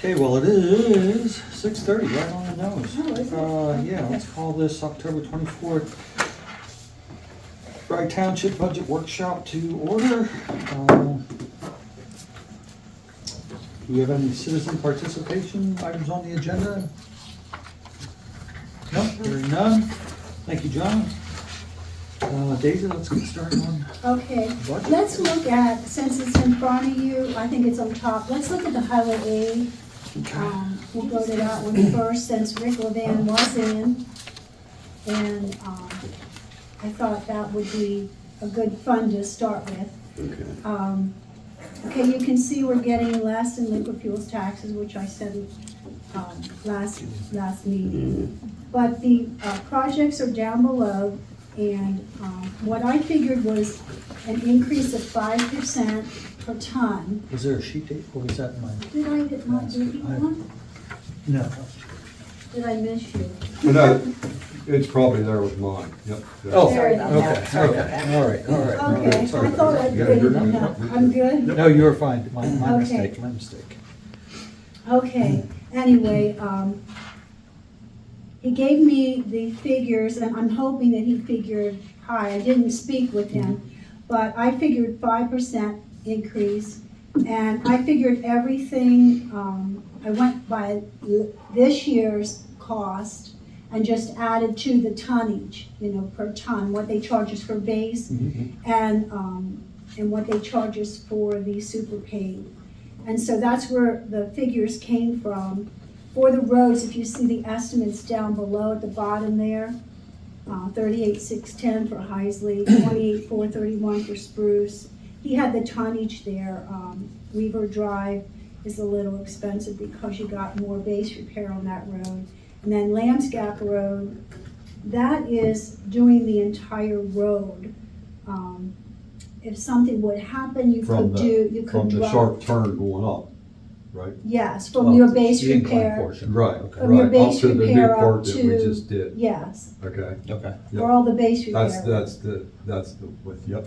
Okay, well, it is 6:30, right on the nose. Oh, is it? Yeah, let's call this October 24th Township Budget Workshop to order. Do we have any citizen participation items on the agenda? No, hearing none. Thank you, John. Daisy, let's get started on. Okay, Budget. let's look at, since it's in front of you, I think it's on top, let's look at the highway aid. We'll go to that one first, since Rick Levan was in. And I thought that would be a good fund to start with. Okay. Okay, you can see we're getting less in liquid fuels taxes, which I said last meeting. But the projects are down below, and what I figured was an increase of 5% per ton. Was there a sheet tape, or was that mine? Did I not give you one? No. Did I miss you? No, it's probably there with mine, yep. Oh, There it okay, is. okay, all right. Okay, I Sorry. thought I'd Yeah, put you're it in. good. I'm good? No, you were fine. My Okay. mistake. Okay, anyway, he gave me the figures, and I'm hoping that he figured high. I didn't speak with him, but I figured 5% increase, and I figured everything, I went by this year's cost and just added to the tonnage, per ton, what they charge us for base and what they charge us for the super paid. And so that's where the figures came from. For the roads, if you see the estimates down below at the bottom there, 38,610 for Heisley, 28,431 for Spruce. He had the tonnage there. Weaver Drive is a little expensive because you got more base repair on that road. And then Lamb's Gap Road, that is doing the entire road. If something would happen, you From could From the drop. sharp turn going up, right? Yes, from your base The incline repair. portion. Right, Okay. From your right, base up to the new repair up part that we to- just did, Yes, okay? Okay. for all the base repair. That's the, that's what Yeah,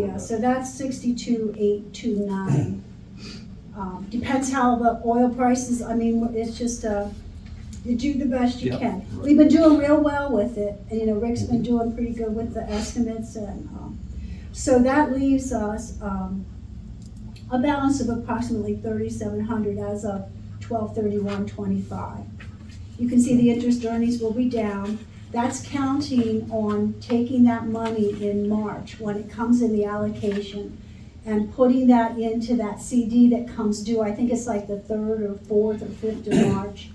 that- so that's 62,829. Depends how the oil prices, I mean, it's just, you do the best you Yep. can. We've been doing real well with it, and Rick's been doing pretty good with the estimates, and so that leaves us a balance of approximately 3,700 as of 12/31/25. You can see the interest earnings will be down. That's counting on taking that money in March when it comes in the allocation and putting that into that CD that comes due, I think it's like the 3rd or 4th or 5th of March.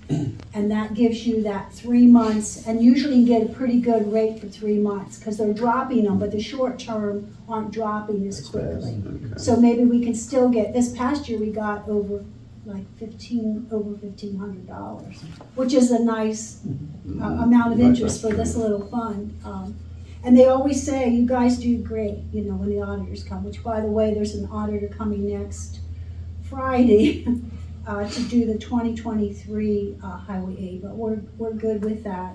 And that gives you that 3 months, and usually you get a pretty good rate for 3 months because they're dropping them, but the short term aren't dropping as quickly. So maybe we can still get, this past year we got over like over $1,500, which is a nice amount of interest for this little fund. And they always say, you guys do great, when the auditors come, which by the way, there's an auditor coming next Friday to do the 2023 highway aid, but we're good with that.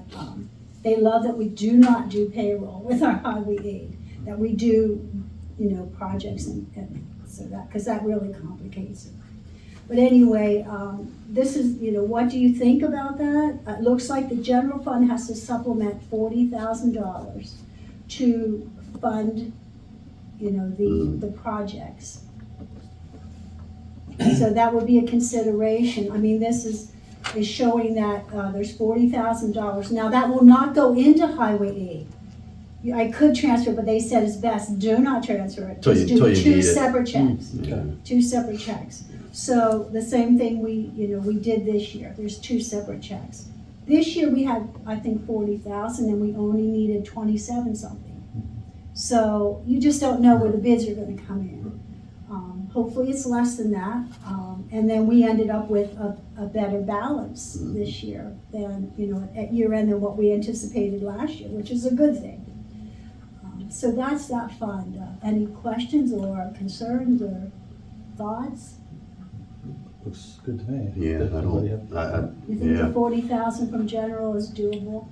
They love that we do not do payroll with our highway aid, that we do, projects and so that, because that really complicates it. But anyway, this is, what do you think about that? It looks like the general fund has to supplement $40,000 to fund, the projects. So that would be a consideration. I mean, this is showing that there's $40,000. Now, that will not go into highway aid. I could transfer, but they said it's best, do not transfer it. Till Just you do need two it. separate checks. Okay. Two separate checks. So the same thing we did this year. There's two separate checks. This year we had, I think, 40,000 and we only needed 27 something. So you just don't know where the bids are gonna come in. Hopefully it's less than that. And then we ended up with a better balance this year than, at year end than what we anticipated last year, which is a good thing. So that's that fund. Any questions or concerns or thoughts? Looks good to me. Yeah, Does I anybody don't, have- You think the yeah. 40,000 from general is doable?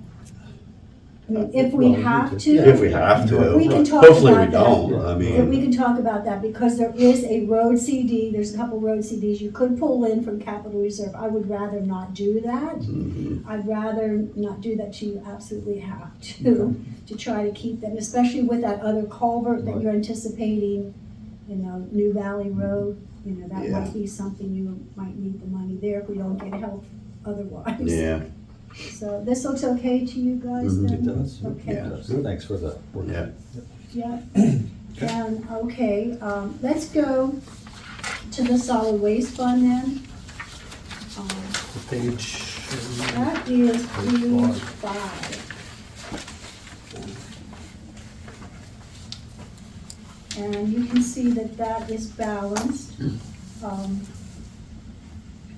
mean, if we Well, we have could- to. If we have to. We can talk Hopefully we about that. don't, I And mean. we can talk about that because there is a road CD, there's a couple road CDs you could pull in from capital reserve. I would rather not do that. Mhm. I'd rather not do that. You absolutely have to try to keep them, especially with that other culvert that Right. you're anticipating, New Valley Road. That Yeah. might be something you might need the money there if we don't get help otherwise. Yeah, So this looks okay to you guys Mhm. then? It does. Okay. Yeah. It does. Thanks for the work. yeah. Yeah, and, okay, let's go to the solid waste fund then. The page. That is page 5. And you can see that that is balanced.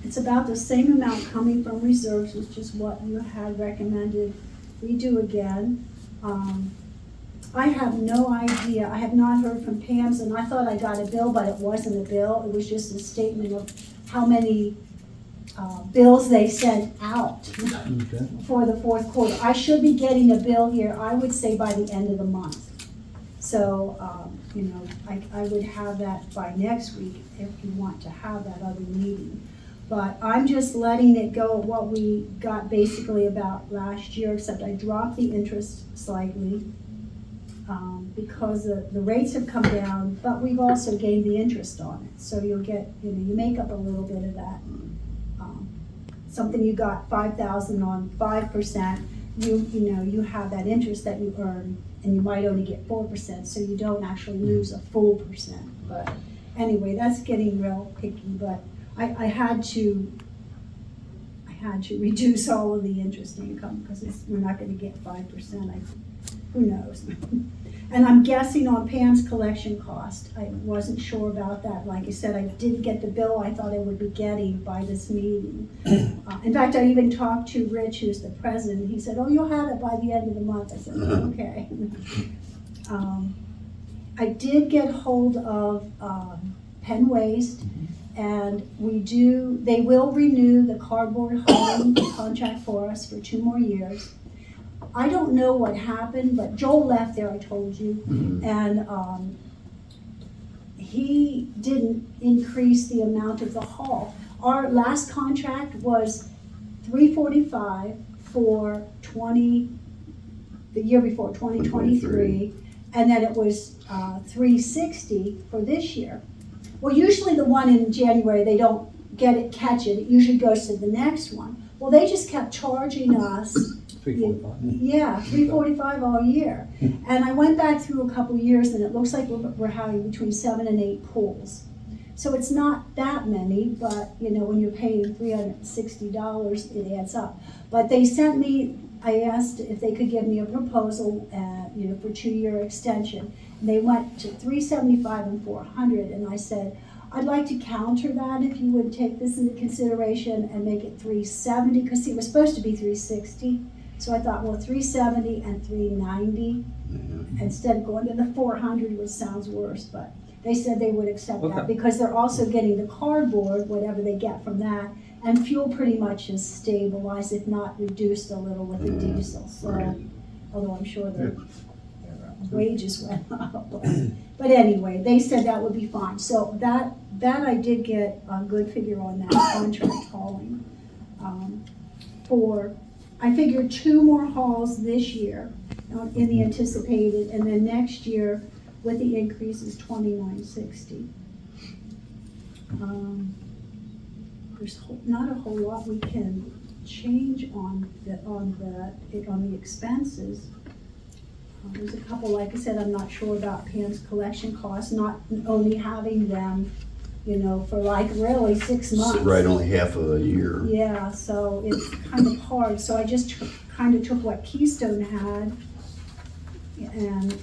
It's about the same amount coming from reserves, which is what you had recommended we do again. I have no idea, I have not heard from Pam's, and I thought I got a bill, but it wasn't a bill, it was just a statement of how many bills they sent out Okay. for the fourth quarter. I should be getting a bill here, I would say by the end of the month. So, I would have that by next week if you want to have that other meeting. But I'm just letting it go at what we got basically about last year, except I dropped the interest slightly because the rates have come down, but we've also gained the interest on it. So you'll get, you make up a little bit of that. Something you got 5,000 on 5%, you have that interest that you earn, and you might only get 4%, so you don't actually lose a full percent. But anyway, that's getting real picky, but I had to reduce all of the interest income because we're not going to get 5%. Who knows? And I'm guessing on Pam's collection cost. I wasn't sure about that. Like I said, I didn't get the bill I thought I would be getting by this meeting. In fact, I even talked to Rich, who's the president. He said, "Oh, you'll have it by the end of the month." I said, "Okay." I did get hold of Penn Waste. And they will renew the cardboard hauling contract for us for 2 more years. I don't know what happened, but Joel left there, I told you, and he didn't increase the amount of the haul. Our last contract was $345 for the year before, 2023, and then it was $360 for this year. Well, usually the one in January, they don't catch it. It usually goes to the next one. Well, they just kept charging us. 345. Yeah, $345 all year. And I went back through a couple years, and it looks like we're having between 7 and 8 pulls. So it's not that many, but when you're paying $360, it adds up. But they sent me. I asked if they could give me a proposal, for 2-year extension. And they went to $375 and $400, and I said, I'd like to counter that if you would take this into consideration and make it $370, because it was supposed to be $360. So I thought, well, $370 and $390 instead of going to the $400, which sounds worse. But they said they would accept that because they're also getting the cardboard, whatever they get from that, and fuel pretty much is stabilized, if not reduced a little with the diesel. So, although I'm sure their wages went up. But anyway, they said that would be fine. So that I did get a good figure on that contract hauling. I figured 2 more hauls this year in the anticipated, and then next year with the increase is $29.60. There's not a whole lot we can change on the expenses. There's a couple, like I said, I'm not sure about Pam's collection costs, not only having them, for like really 6 months. Right, only half of a year. Yeah, so it's kind of hard. So I just kind of took what Keystone had, and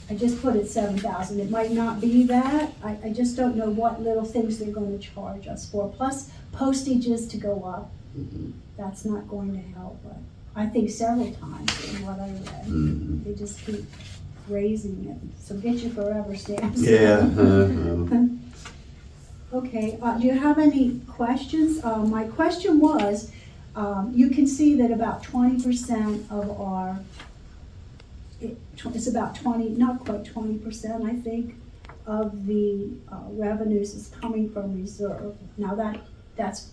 I just put it 7,000. It might not be that. I just don't know what little things they're going to charge us for. Plus postages to go up. That's not going to help, but I think several times in what I read. They just keep raising it. So get your forever stamps. Yeah. Okay, do you have any questions? My question was, You can see that about 20% of it's about 20, not quite 20%, I think, of the revenues is coming from reserve. Now that's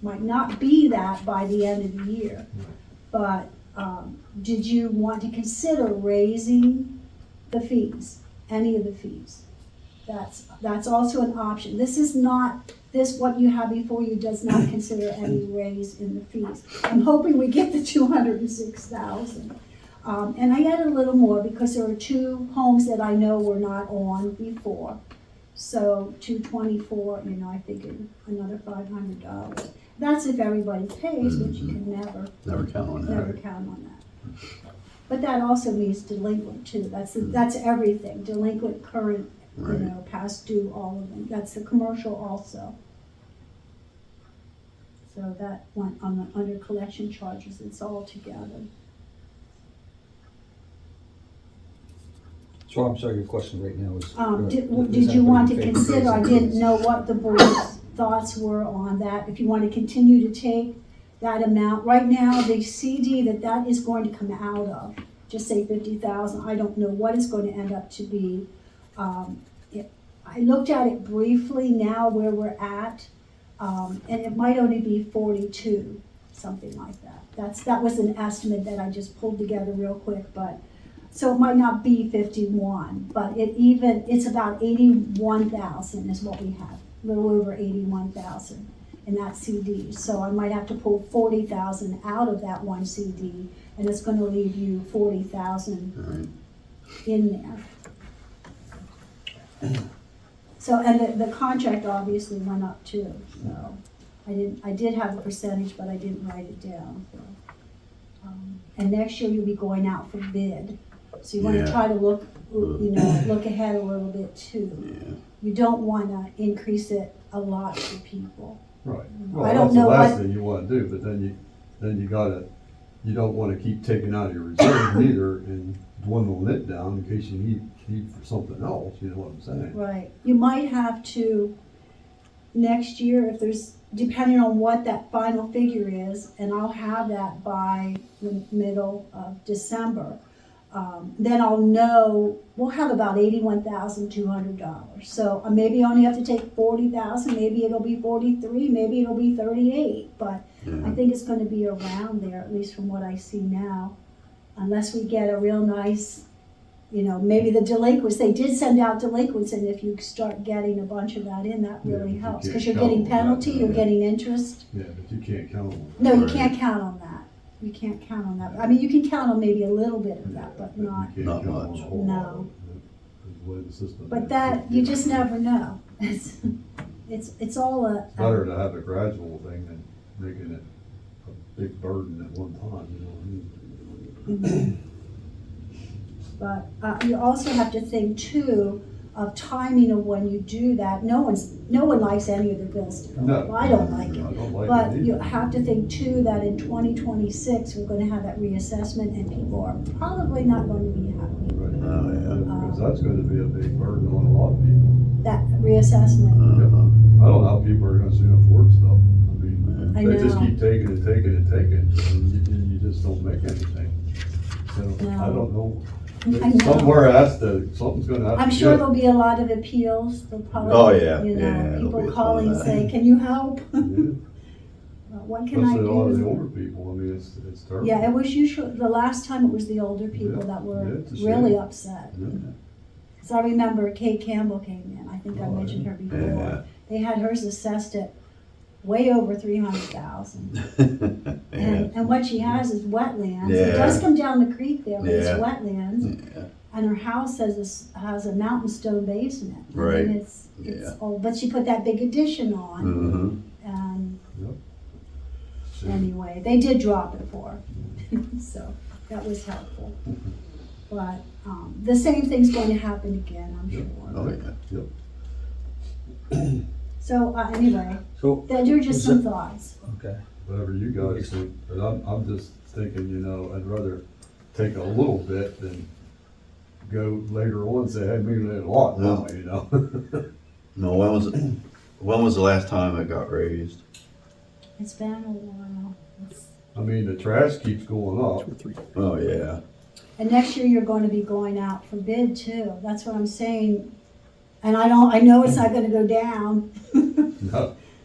might not be that by the end of the year, but did you want to consider raising the fees, any of the fees? That's also an option. This is not, what you have before you does not consider any raise in the fees. I'm hoping we get the 206,000. And I added a little more because there are 2 homes that I know were not on before. So 224, I figured another $500. That's if everybody pays, which you can never count on never that. count on that. But that also means delinquent too. That's everything. Delinquent, current, Right. past due, all of them. That's the commercial also. So that went under collection charges. It's all together. So I'm sorry, your question right now is. Did you want to consider, I didn't know what the board's thoughts were on that, if you want to continue to take that amount. Right now, the CD that is going to come out of, just say 50,000, I don't know what it's going to end up to be. I looked at it briefly now where we're at, and it might only be 42, something like that. That was an estimate that I just pulled together real quick, but so it might not be 51, but it's about 81,000 is what we have, a little over 81,000 in that CD. So I might have to pull 40,000 out of that one CD, and it's going to leave you 40,000 Right. in there. So, and the contract obviously went up too, so I did have the percentage, but I didn't write it down, so. And next year you'll be going out for bid, so you wanna Yeah. try to look ahead a little bit too. Yeah. You don't wanna increase it a lot for people. Right. I Well, don't that's the know last what- thing you wanna do, but then you don't wanna keep taking out of your reserve either and dwindling it down in case you need for something else, you know what I'm saying? Right, you might have to, next year, if there's, depending on what that final figure is, and I'll have that by the middle of December, then I'll know, we'll have about $81,200. So maybe I only have to take 40,000, maybe it'll be 43, maybe it'll be 38, but I Yeah. think it's gonna be around there, at least from what I see now, unless we get a real nice, maybe the delinquents, they did send out delinquents, and if you start getting a bunch of that in, that Yeah, but really you helps, can't because you're count getting on that, penalty, you're yeah. getting interest. Yeah, but you can't count on that. No, you Right. can't count on that. You can't count on that. I mean, you can count on maybe a little bit of that, but not, You Not can't count on much. a whole lot No. of it. That's the way the system but is. that, you just never know. It's all a. It's better to have a gradual thing than making it a big burden at one time, you know what I mean? But you also have to think too of timing of when you do that. No one likes any of the bills to go up. No. I don't like it. I don't like But it you either. have to think too that in 2026, we're gonna have that reassessment, and people are probably not going to be happy. Right. Oh, yeah. Because that's gonna be a big burden on a lot of people. That reassessment, Uh-huh. I don't know how people are gonna soon afford stuff. I mean, I they just know. keep taking and taking and taking, and you just don't make anything. So, No. I don't know. I know. Something's gonna have to. I'm sure give. there'll be a lot of appeals. They'll probably, Oh, yeah. you know, Yeah, there'll be people a ton calling of and that. say, can you help? Yeah. What can I Especially a lot of the do? older people, I mean, it's terrible. Yeah, it was usually, the last time it was the older people Yeah. that were Yeah, it's a shame. really upset. Yeah. Cause I remember Kate Campbell came in, I think I Oh, mentioned yeah. her before. Yeah. They had hers assessed at way over 300,000. Yeah. And what she has is wetlands. It Yeah. does come down the creek there, but it's Yeah. wetlands. Yeah. And her house has a mountain stone basement. I mean, Right. it's Yeah. old, but she put that big addition on, Mhm. and So, anyway, they did drop it for her. So that was helpful. But the same thing's going to happen again, I'm Oh, sure. yeah. Yep, So anyway, So, those are just some thoughts. okay. whatever you guys think, but I'm just thinking, I'd rather take a little bit than go later on and say, hey, we need a lot now, No, when was the last time it got raised? It's been a while. I mean, the trash keeps going up. Oh, yeah. And next year you're going to be going out for bid too. That's what I'm saying. And I know it's not gonna go down.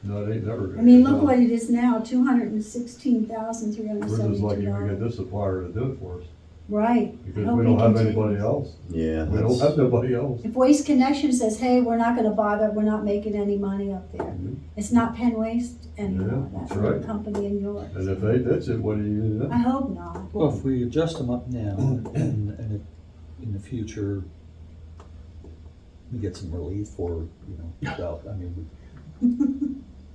No, it ain't never gonna. I mean, go look down. what it is now, $216,372. We're just lucky we get this supplier to do it for us, Right. I because hope we he don't have continues. anybody else. Yeah. We don't have nobody else. If Waste Connection says, hey, we're not gonna bother, we're not making any money up there. Mhm. It's not Penn Waste anymore, Yeah, that's that's the right. company in York. And if they ditch it, what do you do I then? hope not. Well, if we adjust them up now and in the future, we get some relief or, about, I mean,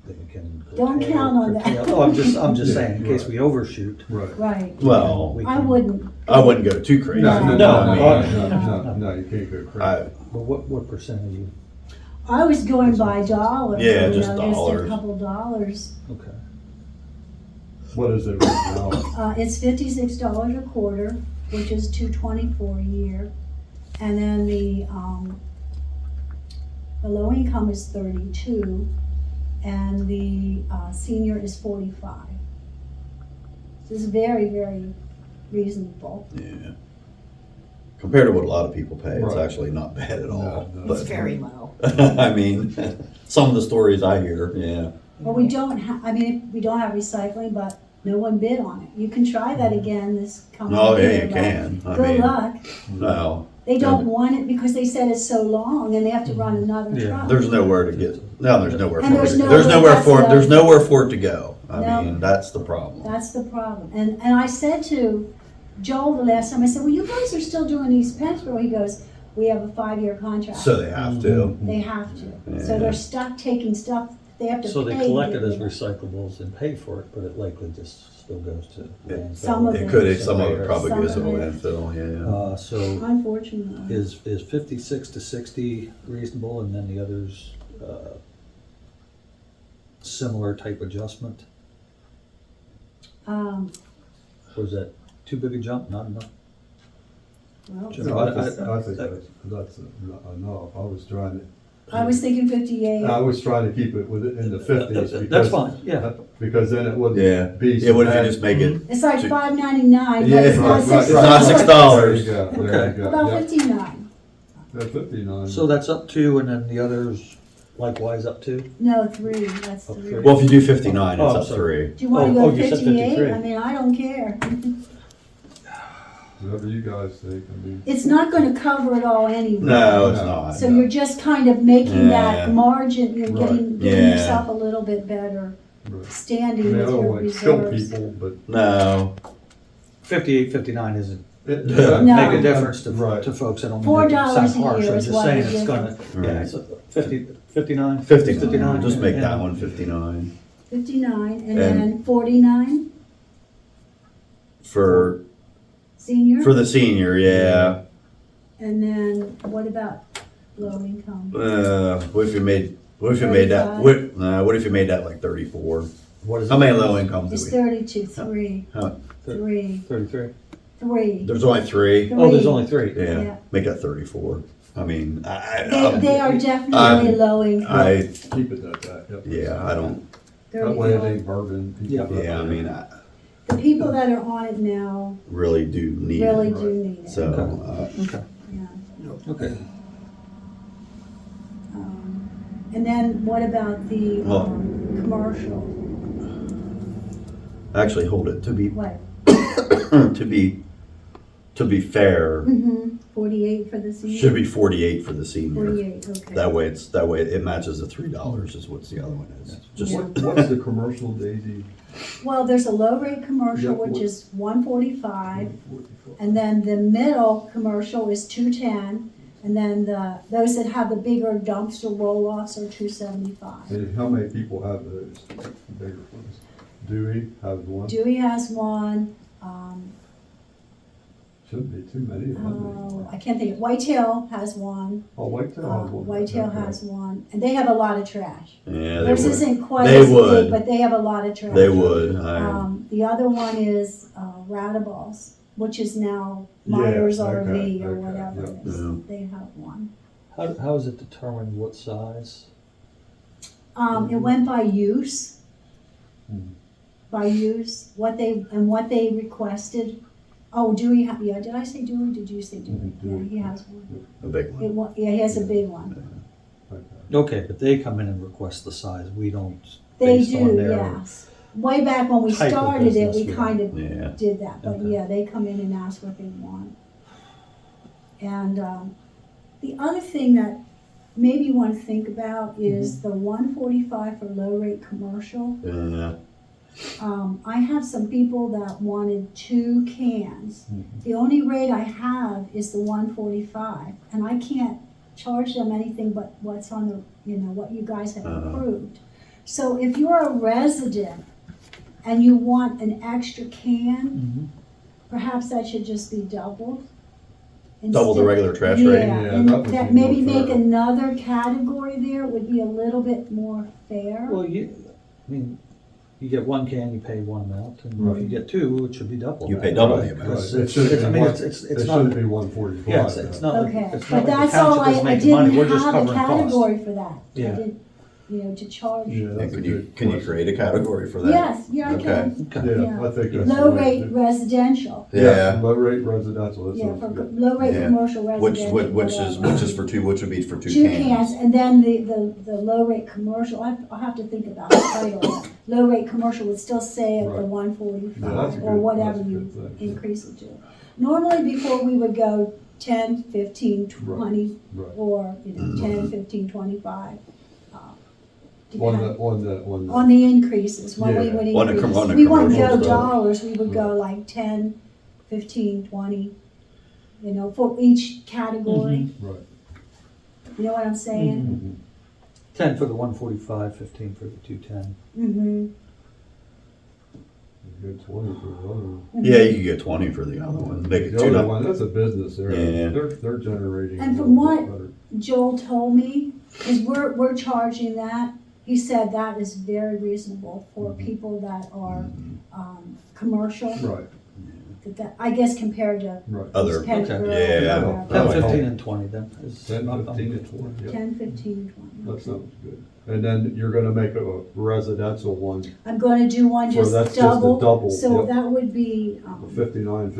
they can. Don't curtail- count on that. curtail- No, I'm just saying, in case Right. we overshoot. Right. Right. Well, we I can- wouldn't. I wouldn't go too crazy. No, no, No, no, no, no, you can't go I, crazy. But what percent are you, I was going by dollars. Yeah, you just know, dollars. a couple dollars. okay. What is it right now? It's $56 a quarter, which is $224 a year. And then the low income is 32, and the senior is 45. This is very, very reasonable. yeah. Compared to what a lot of people pay, it's Right. actually not bad at all. No, no. But It's very low. I mean, some of the stories I hear, yeah. But we don't have, I mean, we don't have recycling, but no one bid on it. You can try that again this coming year. Oh, yeah, you but can. I Good mean, luck. no, They don't want it because they said it's so long and they have to run another Yeah. truck. there's nowhere to get. No, there's nowhere And for there's it. no- There's nowhere that's for the it. There's other- nowhere for it to go. I No. mean, that's the problem. That's the problem. And I said to Joel the last time, I said, well, you guys are still doing East Pennsboro. He goes, we have a 5-year contract. So they have to. They have to. So Yeah. they're stuck taking stuff, they have to pay. So they to collect it get as rid of recyclables and pay for it, but it likely just still goes to landfill. Some of It could. it. Some of it probably Some goes to of a it. landfill. Yeah. So Unfortunately. is 56 to 60 reasonable, and then the others, similar type adjustment? Um, Or is that too big a jump, not enough? well, Sure. No, I think that's enough. I was thinking 58. I was trying to keep it in the 50s. That's because- fine, yeah. Because then it Yeah. wouldn't be. Yeah. What if you bad. just make it? It's like So- $5.99, but Yeah, it's not right, $6. right, It's not $6. There you go, there Okay. you go. About Yeah. 59. Yeah, 59. So that's up to, and then the others likewise up to? No, 3, that's 3. Okay. Well, if you do 59, Oh, it's I'm up sorry. 3. Do you wanna Oh, go oh, to you said 58? 53. I mean, I don't care. Whatever you guys think, I mean. It's not gonna cover it all anyway. No, it's No. not. So you're just kind of making that Yeah. margin, you're Right. getting Yeah. yourself a little bit better Right. I standing mean, I with don't your want to kill reserves. people, but. No. 58, 59 isn't it- No. make a difference to, Right. to folks. I don't mean $4 to sound a harsh, year I'm is just why saying the it's gonna, yeah, Right. it's a 50, 59? 59. Just make yeah. that one 59. 59, and And- then 49, For senior? for the senior, yeah. And then what about low income? What if you made that? 35. What if you made that like 34? What is it? How many low incomes It's do we? 32, 3, Huh. 3, 33? 3. There's only 3. Oh, there's Three. only 3? Yeah. Yeah. Make that 34. I mean, They are definitely low income. I Keep it at that, yep. yeah. I don't. That way it 34. ain't burden. Yeah. Yeah. I mean, I The people that are on it now really do need really it. do need it. So Okay, Yeah. okay. And then what about the Well- commercial? actually, hold it. To be What? to be fair, 48 for the senior? should be 48 for the senior. 48, okay. That way it matches the $3 is what the other one is. Just Yeah. What's the commercial, Daisy? Well, there's a low rate commercial, Yeah, which what- is 145, and then the middle commercial is 210, and then those that have the bigger dumpster roll-offs are 275. And how many people have those bigger ones? Dewey has one. Dewey has one, Shouldn't be too many of them. I can't think, Whitetail has one, Oh, Whitetail has one. Whitetail Okay. has one, and they have a lot of trash. yeah, they Theirs would. isn't quite They as would. big, but they have a lot of trash. They would. The other one is Rataballs, which is now Yeah, Myers okay, RV or okay, whatever it is. yeah. They have one. How is it determined what size? It went by use. by use, what they requested. Oh, Dewey, yeah, did I say Dewey? Did you say Dewey? Yeah, he has one. A big one. Yeah, he has a big one. Okay, but they come in and request the size, we don't, They based on do, their. yes. Way back when we type of started it, business, we yeah. kind of Yeah. did that, but Okay. yeah, they come in and ask what they want. And, the other thing that maybe you wanna think about is the 145 for low rate commercial. Yeah. I have some people that wanted 2 cans. Mhm. The only rate I have is the 145, and I can't charge them anything but what's on the, what you guys have approved. So if you're a resident and you want an extra can, Mhm. perhaps that should just be doubled. Double the Instead- regular trash Yeah, rate? Yeah, and that would that be maybe more make fair. another category there would be a little bit more fair. Well, you get 1 can, you pay 1 amount, and if you Right. get 2, it should be double. You that. pay double the Right, amount. Because right. It it's, should it's, I be mean, one- it's It not, shouldn't be 145. yeah, it's not like, Okay, it's not but like the that's all township is I making money, didn't we're just have a covering costs. category for that. I Yeah. didn't, to charge. Yeah, And that's a can you, good can you question. create a category for that? Yes, yeah, I Okay. can. Okay. Yeah, I think that's. Low the way rate to do it. residential, Yeah. Low rate residential, that yeah, sounds for good. low rate Yeah. commercial Which residential. is whatever. for 2, which would be for 2 2 cans? cans, and then the low rate commercial, I'll have to think about the title. Low rate commercial would still say at the Right. Yeah, 145, that's a or good- whatever that's a you good thing. increase it to. Normally, before we would go 10, 15, 20, Right. or, 10, 15, 25. On depend- the. the increases, when we Yeah. would On the increase. on the We wouldn't commercial go stuff. dollars, we would go like 10, 15, 20, for each category. Right. You know what I'm saying? Mhm. 10 for the 145, 15 for the 210. Mm-hmm. You get 20 for the other one. Yeah, you could get 20 for the other one. Make it The 2 other up. one, that's a business area. Yeah. They're generating. And a from little bit what- better. Joel told me, is we're charging that, he said that is very reasonable for people that are, commercial. Right, I guess compared to right. Other, Pettigrew. yeah, yeah. or 10, like 15, how- and 20 then. Is 10, I'm 15, good and for. 20, yeah. 10, 15, 20. That sounds good. And then you're gonna make a residential one, I'm gonna do one So just that's just a double, double, so yep. that would be, 59,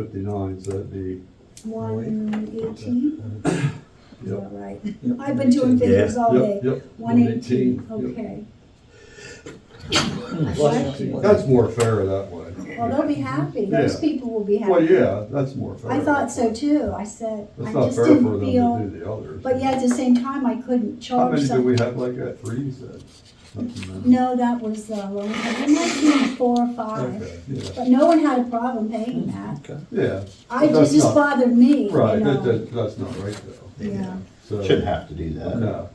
so that'd be, 118, is Yep. that right? Yep. I've been doing figures all day. yep. 118, yep. okay. Well, That's more fair that way. Well, they'll be happy, those Yeah. people will be happy. Well, yeah, that's more fair. I thought so too, I said, It's I not just fair for didn't them to feel, do the others. but yet at the same time, I couldn't How charge many do some. we have like that? 3, you said? Something like that. No, that was, it might be 4 or 5, Okay, yeah, but no one had a problem paying that. Okay. yeah. I, That's it just not- bothered me, you Right, know. that's not right though. Yeah, So. shouldn't have to do that. No.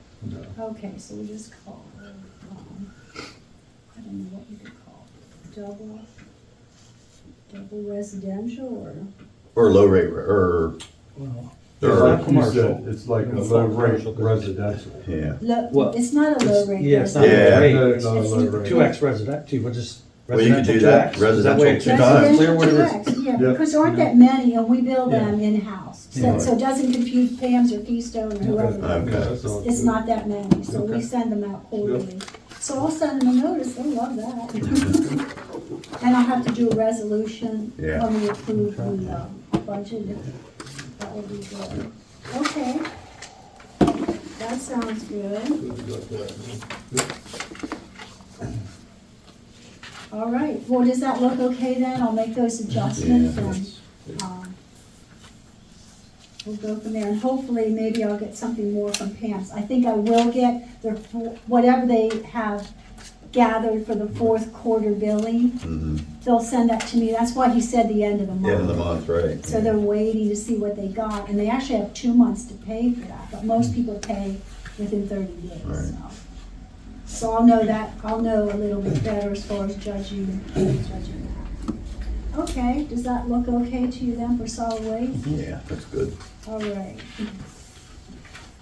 okay, so we just call it, I don't know what you could call it, double residential, or, Or low rate, or, Well, Yeah, It's like not you commercial. said, it's like a It's low not rate commercial, but- residential. yeah. Well, it's not a low rate. yeah, it's not Yeah. a rate. No, It's not a it's- low rate. 2x resident, we'll just. Well, you could do residential that, 2x. Is that way residential it's 2 times. clear what it is? Residential 2X, yeah, Yeah. because there aren't that many, and we bill them Yeah. in-house, Yeah. so it doesn't confuse Pam's or Keystone or whoever. Okay. Yeah, that sounds It's good. not that many, so we Okay. send them out quarterly. So I'll send them a notice, they'll love that. And I'll have to do a resolution Yeah. when we approve the budget, that would be good. Okay. That sounds good. All right, well, does that look okay then? I'll make those adjustments Yeah. and, we'll go from there, and hopefully, maybe I'll get something more from Pam's. I think I will get their, whatever they have gathered for the 4th quarter billing, Mhm. they'll send that to me, that's why he said the end of the month. End of the month, right. So they're waiting to see what they got, and they actually have 2 months to pay for that, but most people pay within 30 days, Right. so. So I'll know that, I'll know a little bit better as far as judging that. Okay, does that look okay to you then for solid waste? Yeah, that's good. All right.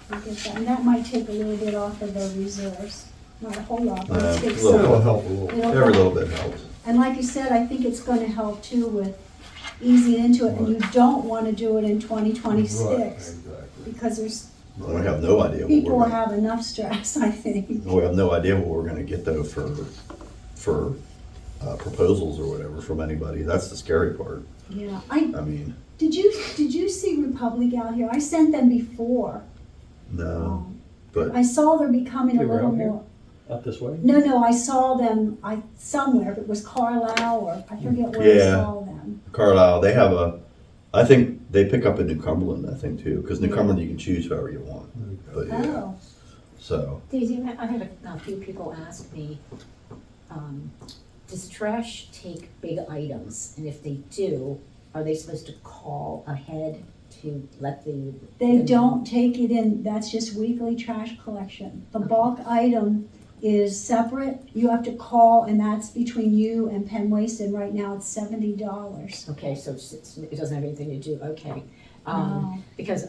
We'll get that, and that might take a little bit off of the reserves, not a whole lot, but A it takes little some. It'll help a little. It'll Every help. little bit helps. And like you said, I think it's gonna help too with easing into it, and you don't wanna do it in 2026, Right, exactly. because there's, We have no idea what people we're gonna, have enough stress, I think. we have no idea what we're gonna get though for proposals or whatever from anybody. That's the scary part. Yeah, I mean, did you see Republic out here? I sent them before. no, but I saw they're becoming a They were little out here? more, Up this way? no, I saw them, somewhere, if it was Carlisle or I forget where I Yeah. saw them. Carlisle, they have I think they pick up in New Cumberland, I think too, because New Cumberland you can choose whoever you want. But yeah, Oh, so, Daisy, I had a few people ask me, does trash take big items? And if they do, are they supposed to call ahead to let the? they don't take it in, that's just weekly trash collection. The bulk item is separate, you have to call, and that's between you and Penn Waste, and right now it's $70. Okay, so it doesn't have anything to do, okay. No. Because,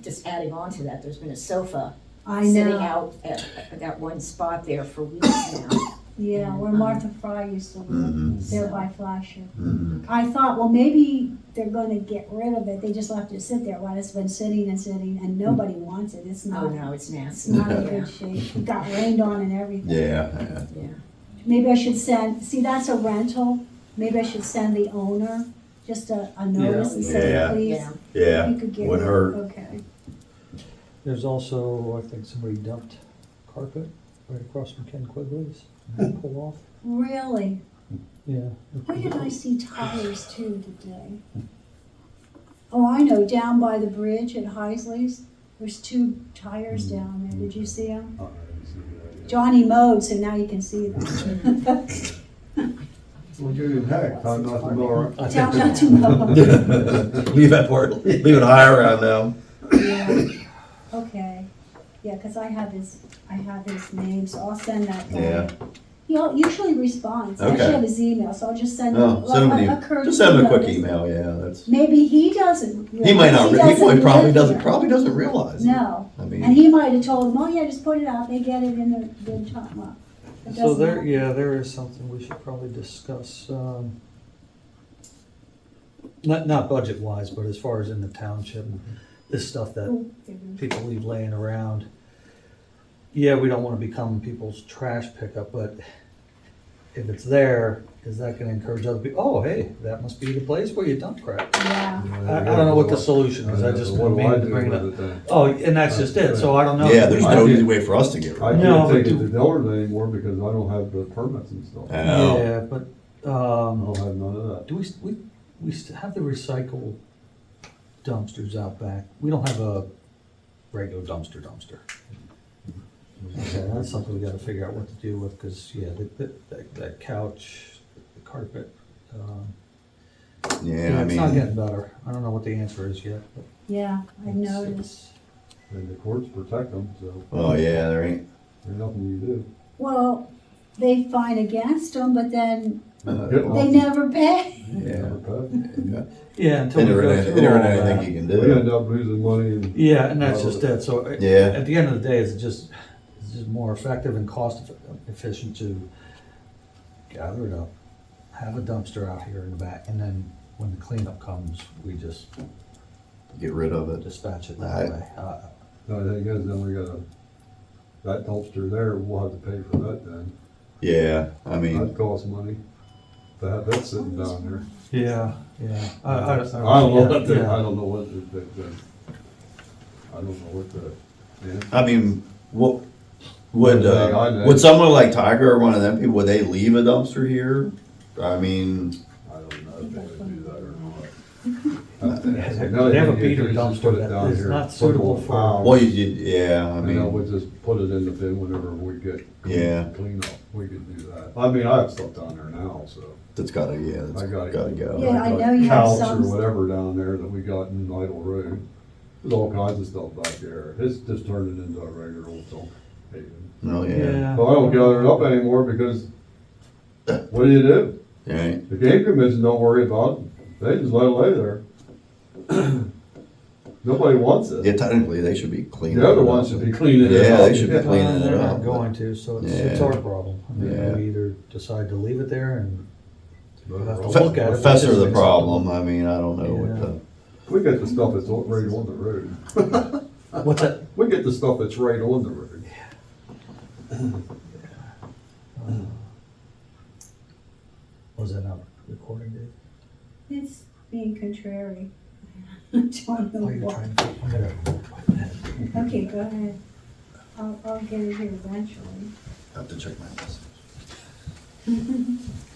just adding on to that, there's been a sofa I sitting know, out at that one spot there for weeks now. yeah, where Martha Fry used to live, Mhm. there by Flasher. mhm. I thought, well, maybe they're gonna get rid of it, they just left it sit there, while it's been sitting and nobody wants it, it's Oh, not, no, it's it's nasty. not in Yeah, good shape, it got rained on and everything. Yeah, yeah. Maybe I should send, see, that's a rental, maybe I should send the owner just a notice and say, Yeah. please, Yeah. yeah, you could get would rid hurt. of, okay. There's also, I think somebody dumped carpet right across from Ken Quigley's. and Pull off. Really? Yeah. Where did I see tires too today? Oh, I know, down by the bridge at Heisley's, there's 2 tires down there, did you see them? I didn't see that yet. Johnny mowed, so now you can see them. Well, good heck, time not to mow around. Tell not to mow. leave that part, leave it high around now. Yeah. Okay, yeah, cause I have his name, so I'll send that guy. Yeah. He usually responds, I actually Okay. have his email, so I'll just send him Oh, send him a an courtesy just send him a quick notice. email, yeah, that's, Maybe he doesn't. he might not, realize he probably live doesn't, here. realize. it. No, I and mean, he might have told him, oh yeah, just put it out, they get it in a good time, well. it So doesn't there, happen. yeah, there is something we should probably discuss, not budget wise, but as far as in the township, this stuff that Ooh, there we go. people leave laying around. Yeah, we don't wanna become people's trash pickup, but if it's there, is that gonna encourage other people, oh, hey, that must be the place where you dump crap? Yeah, I don't know what the solution is, I just What do I mean to do bring it with up. it then? Oh, and that's just it, so I don't know. yeah, there's We no do- easy way for us to get rid I of it. No, can't but take it do- to Dillard's anymore because I don't have the permits and stuff. I Oh. Yeah, but, don't have none of that. do we have the recycle dumpsters out back? We don't have a regular dumpster. Okay, that's something we gotta figure out what to do with, cause yeah, that couch, the carpet, Yeah, I it's not mean, getting better. I don't know what the answer is yet, but. yeah, I've it's- noticed. And the courts protect them, so oh, yeah, there ain't, there's nothing you do. Well, they fine against them, but then Get they one. never pay. yeah. Never pay. Yeah, until we There go ain't through there all ain't anything that. you can We end do. up losing money and. Yeah, and that's just it, so Yeah. at the end of the day, it's just more effective and cost efficient to gather it up, have a dumpster out here in the back, and then when the cleanup comes, we just Get rid of it. dispatch it Right. that way. The thing is, then we gotta, that dumpster there, we'll have to pay for that then. Yeah, I mean, That costs money to have that sitting down there. Yeah, I don't know what the, I don't know what I don't know what the. I mean, what, I would someone like Tiger or one of them people, would they leave a dumpster here? I mean, I don't know if they would do that or not. They have a beater dumpster that is not suitable for- well, yeah, I I mean, mean, we'll just put it in the bin whenever we get Yeah. clean up, we could do that. I mean, I have stuff down there now, so. that's gotta, yeah, that's I gotta gotta go. Yeah, I got know you have couch some- or whatever down there that we got in Idle Road. There's all kinds of stuff back there. It's just turned it into a regular old dump haven. Oh, yeah, Yeah. But I don't gather it up anymore because what do you do? yeah, The game commission don't worry about it. They just let it lay there. Nobody wants it. yeah, technically, they should be cleaning. The other it ones up. should be cleaning it Yeah, up. they should be cleaning it They're up, not but- going to, so it's Yeah. our problem. I mean, Yeah. we either decide to leave it there and we'll have to Fe- look at it. Fester the problem, I mean, I don't know what Yeah. the, We get the stuff that's right on the road. What's that? We get the stuff that's right on the road. Was that not recording, Dave? It's being contrary. I don't know Oh, you're why. trying to, I'm gonna, Okay, go ahead. I'll get it here eventually. I have to check my message.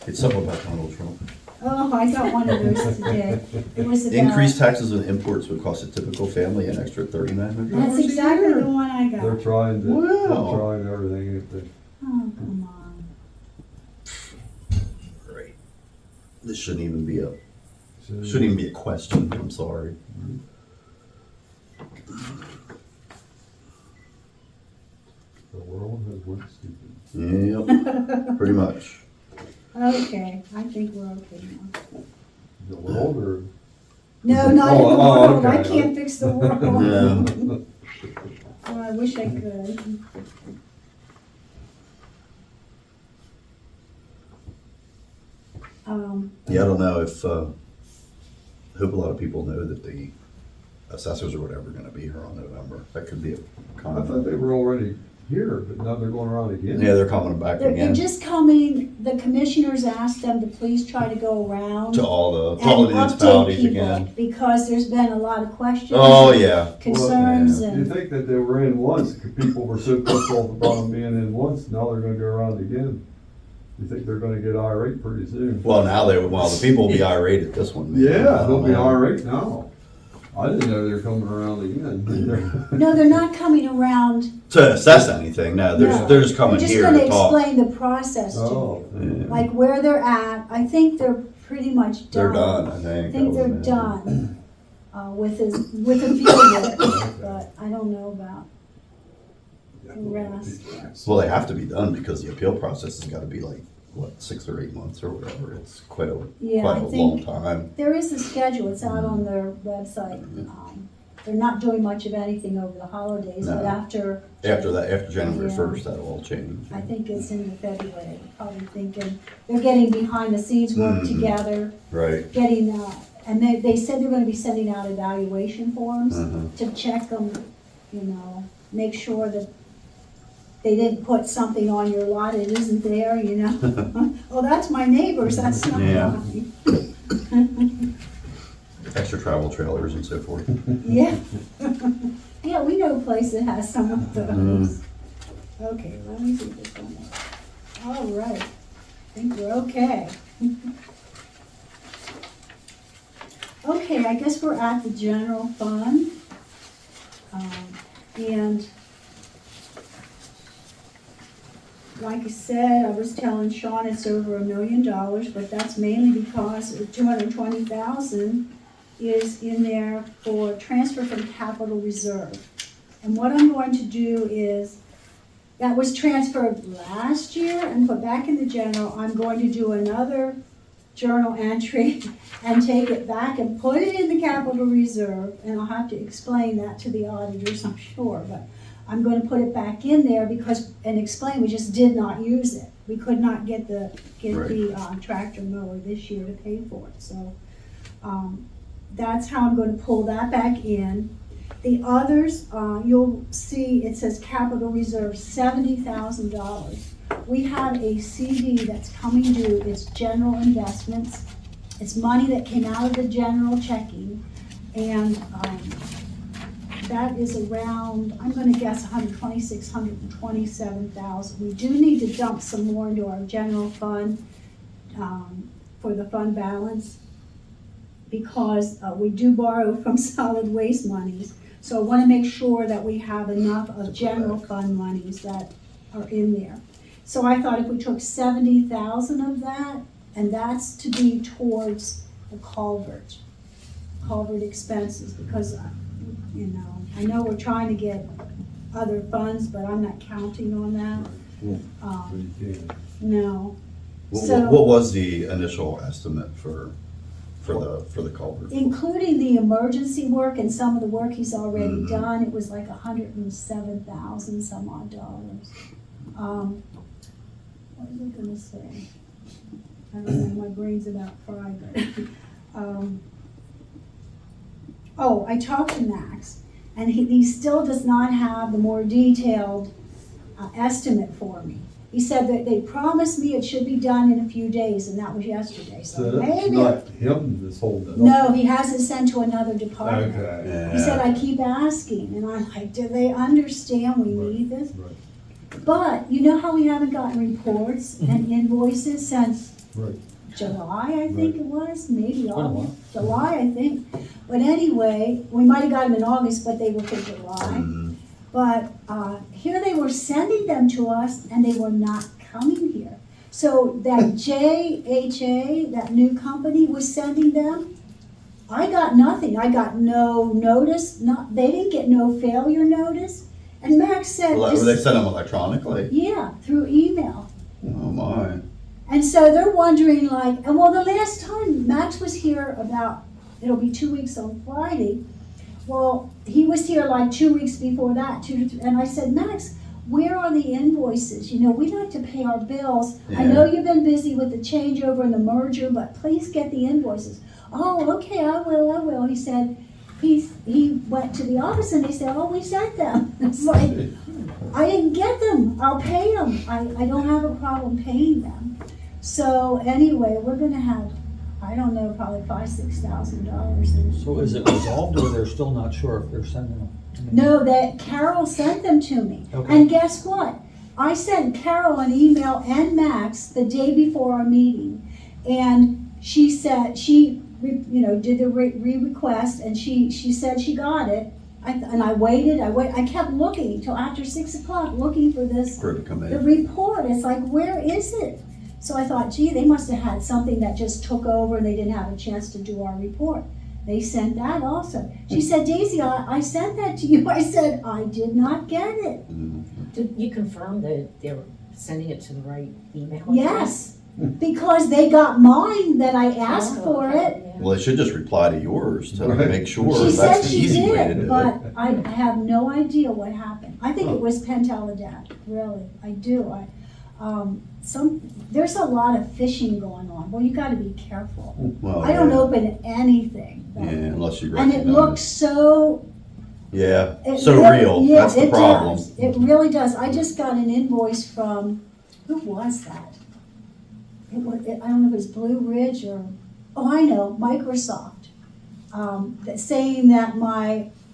It's something about Donald Trump. Oh, I got one of those today. It was about. Increased taxes on imports would cost a typical family an extra $3,900. That's exactly the one I They're got. trying to, Wow. they're trying everything, if they, Oh, come on. Right. This shouldn't even be a should- shouldn't even be a question. I'm sorry. The world has went stupid. Yep, pretty much. Okay, I think we're okay now. The world or? No, not in the Oh, world. I okay. can't fix the world. No. Oh, I wish I could. Yeah, I don't know if, I hope a lot of people know that the assessors or whatever are gonna be here on November. That could be a I comment. thought they were already here, but now they're going around again. Yeah, they're coming back They're again just coming, the commissioners asked them to please try to go around. to all the And update municipalities people, again. because there's been a lot of questions. Oh, yeah. Concerns You and, think that they were in once, 'cause people were so pissed off about them being in once, now they're gonna go around again. You think they're gonna get irate pretty soon? Well, now the people will be irate at this one. maybe. Yeah, I they'll don't be know. irate now. I didn't know they were coming around again. no, they're not coming around. To assess anything, no, No. they're just coming here They're to just talk. gonna explain the process to Oh, you, Yeah. like where they're at. I think they're pretty much done. They're done, I think. I think would they're imagine. done, with the field work, but I don't know about the rest. Well, they have to be done because the appeal process has gotta be like, what, 6 or 8 months or whatever. It's quite a Yeah, I long think time. there is a schedule, it's out on their website. They're not doing much of anything over the holidays, but No. after. After January Yeah. 1st, that'll all change. I think it's into February, probably thinking, they're getting behind the scenes work Mhm. together, Right. getting, and they said they're gonna be sending out evaluation forms Mhm. to check them, make sure that they didn't put something on your lot, it isn't there, Oh, that's my neighbor's, that's not Yeah. mine. Extra travel trailers and so forth. Yeah. Yeah, we know a place that has some of those. Okay, let me see this one. All right, I think we're okay. Okay, I guess we're at the general fund. And like I said, I was telling Sean it's over $1 million, but that's mainly because 220,000 is in there for transfer from capital reserve. And what I'm going to do is, that was transferred last year and put back in the general. I'm going to do another journal entry and take it back and put it in the capital reserve. And I'll have to explain that to the auditors, I'm sure, but I'm going to put it back in there and explain we just did not use it. We could not get the tractor mower this year to pay for it, so that's how I'm going to pull that back in. The others, you'll see it says capital reserve, $70,000. We have a CD that's coming due, it's general investments. It's money that came out of the general checking, and that is around, I'm gonna guess 126, 127,000. We do need to dump some more into our general fund, for the fund balance, because we do borrow from solid waste monies. So I wanna make sure that we have enough of general fund monies that are in there. So I thought if we took 70,000 of that, and that's to be towards the culvert expenses, because, I know we're trying to get other funds, but I'm not counting on that. No. So- What was the initial estimate for the culvert? Including the emergency work and some of the work he's already done, it was like 107,000 some odd dollars. What was I gonna say? I don't know, my brain's about fried, but, I talked to Max, and he still does not have the more detailed estimate for me. He said that they promised me it should be done in a few days, and that was yesterday, so So that's maybe. not him that's holding it up. No, he hasn't sent to another department. Okay. He said, Yeah. I keep asking, and I'm like, do they understand we need this? Right, But you know how we haven't gotten reports and invoices since right. July, I think it was, maybe been a while. August, July, I think. But anyway, we might have got them in August, but they were for July. Mhm. But here they were sending them to us, and they were not coming here. So that JHA, that new company, was sending them. I got nothing. I got no notice. They didn't get no failure notice. And Max said, Well, they send them electronically? yeah, through email. Oh, my. And so they're wondering like, and well, the last time Max was here about, it'll be 2 weeks on Friday. Well, he was here like 2 weeks before that, 2 to 3, and I said, Max, where are the invoices? You know, we like to pay our bills. I know you've been busy with the changeover and the merger, but please get the invoices. Oh, okay, I will. He said, he went to the office and they said, oh, we sent them. It's like, I didn't get them. I'll pay them. I don't have a problem paying them. So anyway, we're gonna have, I don't know, probably $5,000-6,000. So is it resolved, or they're still not sure if they're sending them? I mean, No, that Carol sent them to me. Okay. And guess what? I sent Carol an email and Max the day before our meeting. And she said, did the re-request, and she said she got it. I waited, I kept looking till after 6 o'clock, looking for this, For it to come the in. report. It's like, where is it? So I thought, gee, they must have had something that just took over and they didn't have a chance to do our report. They sent that also. She said, Daisy, I sent that to you. I said, I did not get it. Did you confirm that they're sending it to the right email address? Yes, because they got mine that I asked Oh, for okay, it. yeah. Well, they should just reply to yours to Right. make sure. She said That's the she easy way to did, do but it. I have no idea what happened. I think it was Penteledat, really, I do. There's a lot of phishing going on. Well, you gotta be careful. Well, I don't yeah. open anything. Yeah, unless you And recognize. it looks so. Yeah, it so really- real. yeah, That's the it problem. does. It really does. I just got an invoice from, who was that? I don't know if it was Blue Ridge or, oh, I know, Microsoft. Saying that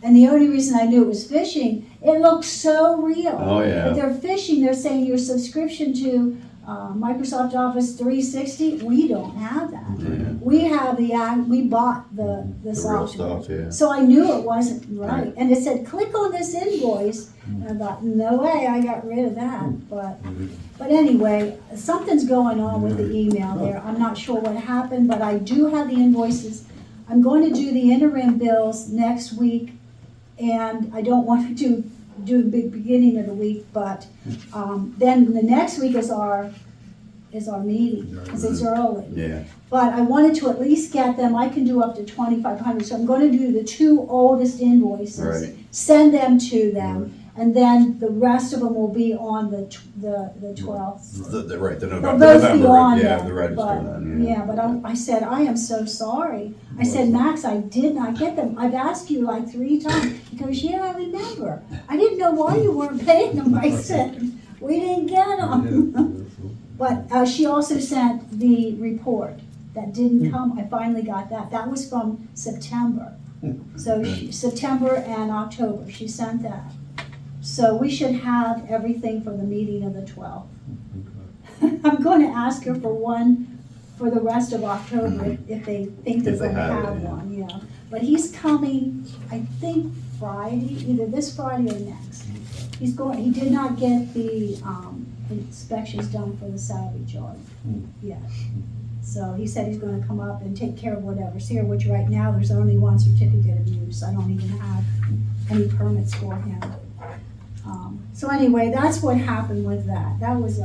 and the only reason I knew it was phishing, it looked so real. Oh, yeah. But they're phishing, they're saying your subscription to Microsoft Office 360, we don't have that. Yeah. We bought the The real software. stuff, yeah. So I knew it wasn't right. And it said, click on this invoice. And I thought, no way, I got rid of that. But anyway, something's going on with the email there. I'm not sure what happened, but I do have the invoices. I'm going to do the interim bills next week. And I don't want to do a big beginning of the week, but then the next week is our meeting, because it's early. Yeah. But I wanted to at least get them, I can do up to 2,500, so I'm gonna do the 2 oldest invoices. Right. Send them to them, and then the rest of them will be on the 12th. Right, the They'll November, both be on yeah, then, the register but, then, yeah. yeah, but I said, I am so sorry. I said, Max, I did not get them. I've asked you like 3 times. He goes, yeah, I remember. I didn't know why you weren't paying them. I said, we didn't get them. But she also sent the report that didn't come. I finally got that. That was from September. So September and October, she sent that. So we should have everything for the meeting of the 12th. I'm going to ask her for one for the rest of October if they think they're If they going to have it, have yeah. one, yeah. But he's coming, I think Friday, either this Friday or next. He did not get the inspections done for the salvage yard yet. So he said he's gonna come up and take care of whatever's here, which right now, there's only one certificate of use. I don't even have any permits for him. So anyway, that's what happened with that. That was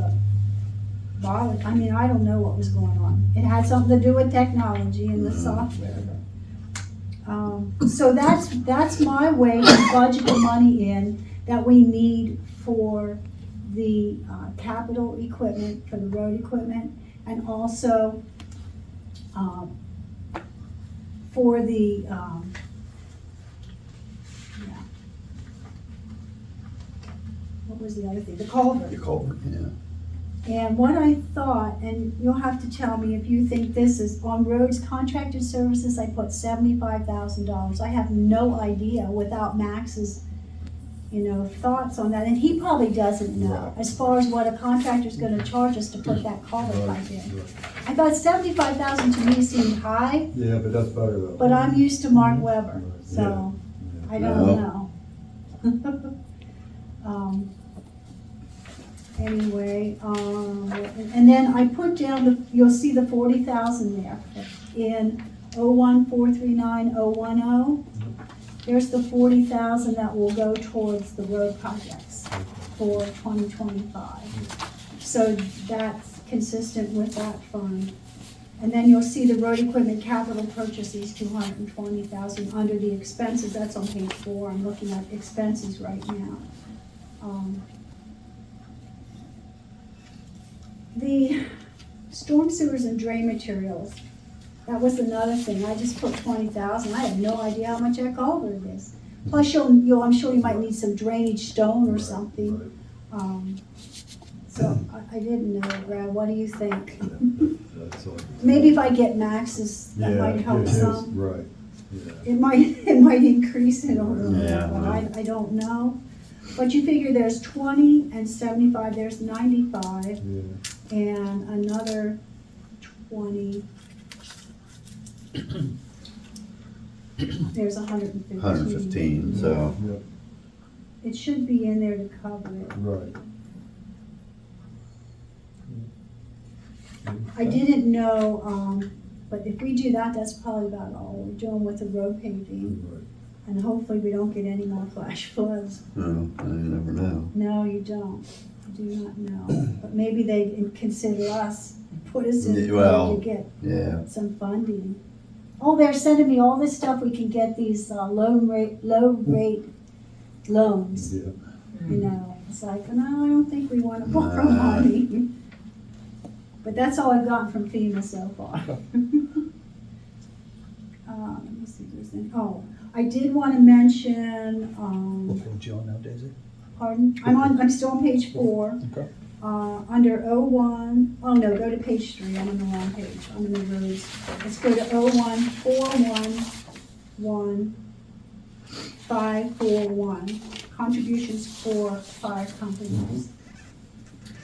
I don't know what was going on. It had something to do with technology and the software. So that's my way to budget the money in that we need for the capital equipment, for the road equipment, and also for the what was the other thing? The culvert. The culvert, yeah. And what I thought, and you'll have to tell me if you think this is, on roads contracted services, I put $75,000. I have no idea without Max's, thoughts on that, and he probably doesn't know, Right. as far as what a contractor's gonna charge us to put that culvert Right, pipe in. right. I thought 75,000 to me seemed high, Yeah, but that's better though. but I'm used to Mark Weber, Right, so yeah. I don't know. Anyway, and then I put down you'll see the 40,000 there in 01439010. There's the 40,000 that will go towards the road projects for 2025. So that's consistent with that fund. And then you'll see the road equipment capital purchases, 220,000 under the expenses. That's on page 4. I'm looking at expenses right now. The storm sewers and drain materials, that was another thing. I just put 20,000. I have no idea how much that culvert is. Plus, I'm sure you might need some drainage stone or Right, something. right. So I didn't know, Brad. What do you think? That's all. Maybe if I get Max's, that Yeah, might help get his, some. right, yeah. It might increase it a little bit, Yeah, but well. I don't know. But you figure there's 20 and 75, there's 95, Yeah. and another 20. There's 115. 115, so, Yep, It should be in there to cover it. right. I didn't know, but if we do that, that's probably about all we're doing with the road paving. Right. And hopefully we don't get any more flash floods. no, you never know. No, you don't. You do not know. But maybe they consider us, put us in Yeah, there well, to get Yeah, some funding. Oh, they're sending me all this stuff. We can get these low rate loans. Yeah, It's like, no, I don't think we want to borrow Nah. money. But that's all I've gotten from FEMA so far. Let me see if there's any, I did want to mention, What page you on now, Daisy? pardon? I'm still on page 4. Okay. Under 01, oh no, go to page 3, I'm on the wrong page, I'm in the roads. Let's go to 014111541, contributions for fire companies.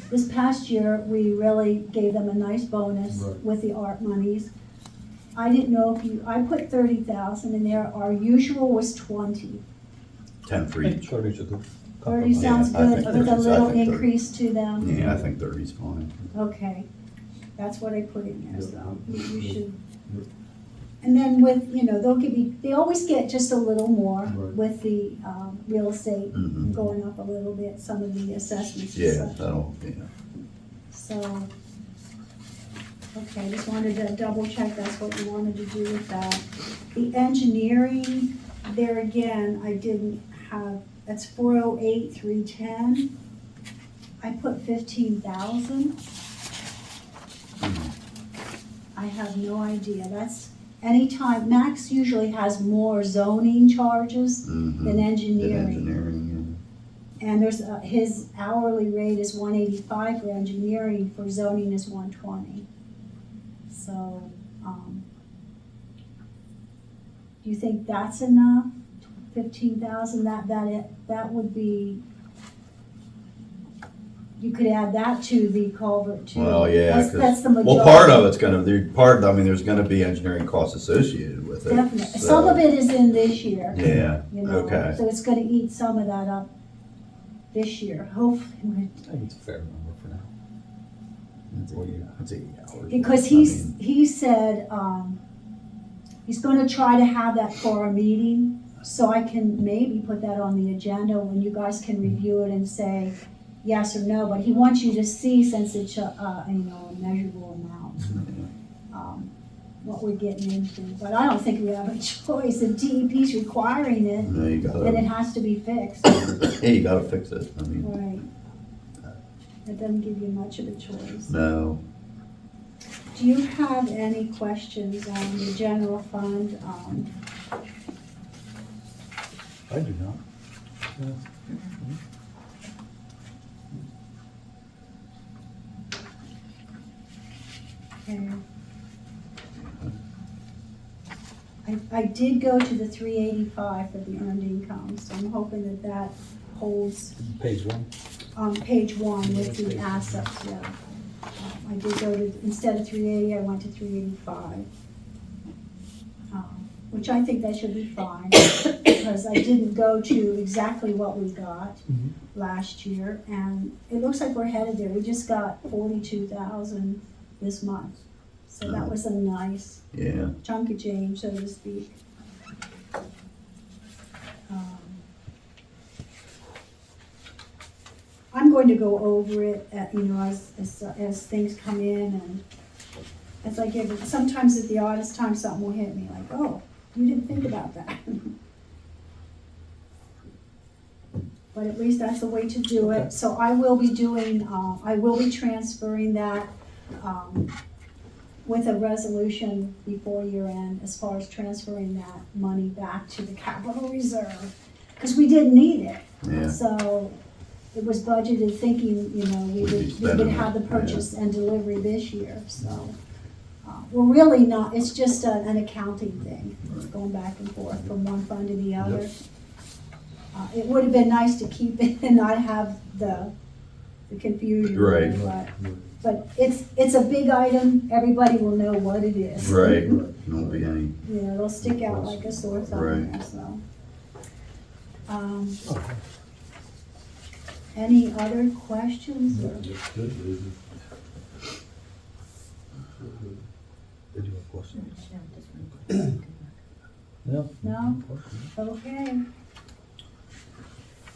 This past year, we really gave them a nice bonus Right. with the ARP monies. I didn't know I put 30,000 in there, our usual was 20. 10 for each. 30's a good 30 compromise. sounds I good, think with a 30 's- I little think 30. increase to them. Yeah, I think 30's fine. Okay, that's what I put in there, Yeah. so you should. Yeah. And then with, they always get just a little more Right. with the real estate Mhm. going up a little bit, some of the assessments and Yeah, such. that'll, So, okay, just wanted to double check that's what you wanted to do with that. The engineering, there again, I didn't have, that's 408,310. I put 15,000. I have no idea, that's anytime, Max usually has more zoning charges Mhm. than engineering. Engineering, And there's, his hourly rate is 185 for engineering, for zoning is 120. So, do you think that's enough? 15,000, that would be, you could add that to the culvert too. Well, yeah, That's the yeah. majority. Well, part of it's gonna, there's gonna be engineering costs associated with it. Definitely, so- some of it is in this year. Yeah, Okay. So it's gonna eat some of that up this year, hopefully. I think it's a fair number for now. It's 80 hours. Because I he said, he's gonna try to have that for our meeting, so I can maybe put that on the agenda when you guys can review it and say yes or no, but he wants you to see, since it's a measurable amount, what we're getting into. But I don't think we have a choice. If DEP's requiring it, No, you then it gotta, has to be fixed. yeah, you gotta fix it. I mean, Right. It doesn't give you much of a choice. no. Do you have any questions on the general fund? I do not. Okay. I did go to the 385 for the earned income, so I'm hoping that that holds Page one. on page one with the assets, yeah. I did go to, instead of 380, I went to 385. Which I think that should be fine, because I didn't go to exactly what we got last year, and it looks like we're headed there. We just got 42,000 this month, so that was a nice Yeah. chunk of change, so to speak. I'm going to go over it, as things come in, and as I give it, sometimes at the oddest time, something will hit me, like, oh, you didn't think about that. But at least that's the way to do Okay. it. So I will be doing, I will be transferring that, with a resolution before year end, as far as transferring that money back to the capital reserve, because we didn't need it. Yeah. So it was budgeted thinking, we We'd be would spending have the it, purchase and delivery this year, so. We're really not, it's just an accounting thing, it's going back and forth from one fund to the other. It would have been nice to keep it and not have the confusion. Right. But it's a big item, everybody will know what it is. Right. Won't be any. Yeah, it'll stick out like a sore thumb Right. there, so. Any other questions? or- Did you have a question? No, No? No? Okay.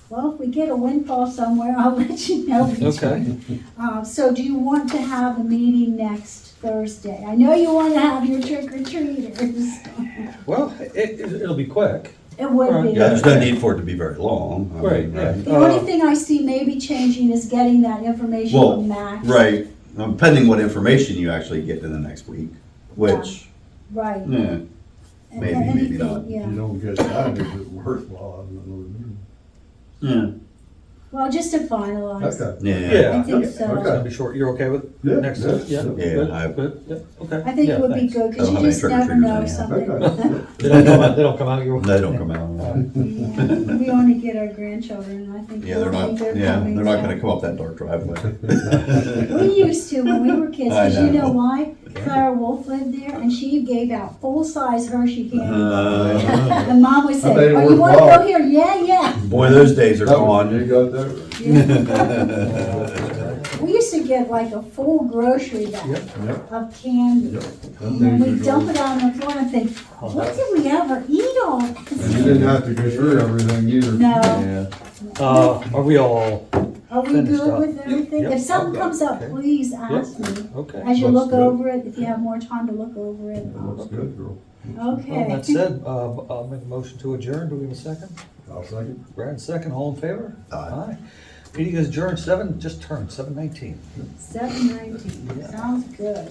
Well, if we get a windfall somewhere, I'll let you know. Okay. So do you want to have a meeting next Thursday? I know you want to have your trick or treaters. Well, it'll be quick. It would be. Yeah, there's no need for it to be very long. I Right, mean, yeah. The only thing I see maybe changing is getting that information Well, from Max. Right, pending what information you actually get in the next week, which, Right. yeah, And maybe, maybe anything, not. If Yeah. you don't get that, is it worthwhile? I don't know. Yeah, Well, just to finalize. Okay. yeah. I think It's so. gonna be short. You're okay with Yeah, next? yeah, Yeah. yeah. Good, Yeah, good, yeah, okay. I think Yeah, it would be thanks. good, because Don't you have any just never trick-or-treaters know anyhow. something. Okay. They don't come out your way. They don't come out. Yeah, we only get our grandchildren, and I think Yeah, they're we'll not, think yeah, coming, they're not so. gonna come up that dark driveway. We used to when we were kids, I because you know know. why? Clara Wolf lived there, and she gave out full-size Hershey candy. Uh, And Mom would I say, made it oh, you wanna worthwhile. go here? Yeah, yeah. Boy, those days are You gone. got that? Yeah. We used to get like a full grocery bag Yep. of candy. Them And then days we'd are dump gone. it out on the floor and think, what did we ever eat all And you this? didn't have to go through everything either. No. Yeah. Are we all, Are we Finished good up. with everything? Yep. If something comes up, Okay. please ask me. okay. As you Looks look good. over it, if you have more time to look over it. Looks good, girl. Well, Okay. that said, I'll make a motion to adjourn. Do we have a second? I'll second. Brad, second. All in favor? Aye. Meeting is adjourned just turned 7:19. 7:19, sounds good.